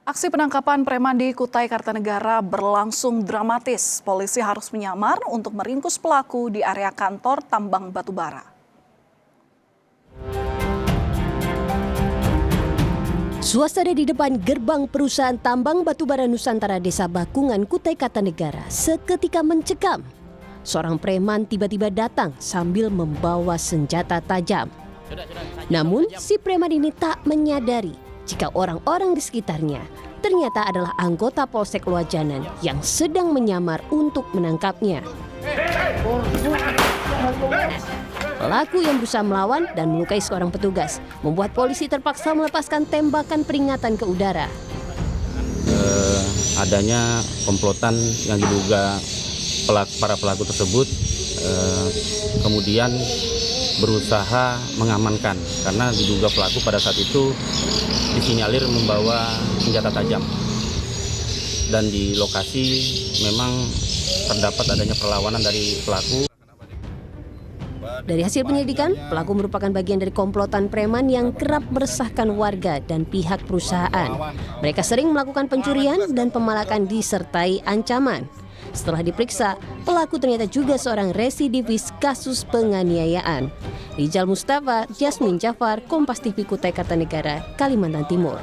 Aksi penangkapan preman di Kutai Kartanegara berlangsung dramatis. Polisi harus menyamar untuk meringkus pelaku di area kantor tambang batubara. Suasana di depan gerbang perusahaan tambang batubara Nusantara Desa Bakungan, Kutai Kartanegara seketika mencekam. Seorang preman tiba-tiba datang sambil membawa senjata tajam. Namun si preman ini tak menyadari jika orang-orang di sekitarnya ternyata adalah anggota Polsek Luajanan yang sedang menyamar untuk menangkapnya. Pelaku yang berusaha melawan dan melukai seorang petugas membuat polisi terpaksa melepaskan tembakan peringatan ke udara. Adanya komplotan yang diduga para pelaku tersebut kemudian berusaha mengamankan karena diduga pelaku pada saat itu disinyalir membawa senjata tajam, dan di lokasi memang terdapat adanya perlawanan dari pelaku. Dari hasil penyelidikan, pelaku merupakan bagian dari komplotan preman yang kerap meresahkan warga dan pihak perusahaan. Mereka sering melakukan pencurian dan pemalakan disertai ancaman. Setelah diperiksa, pelaku ternyata juga seorang residivis kasus penganiayaan. Rijal Mustafa, Jasmine Jafar, Kompas TV Kutai Kartanegara, Kalimantan Timur.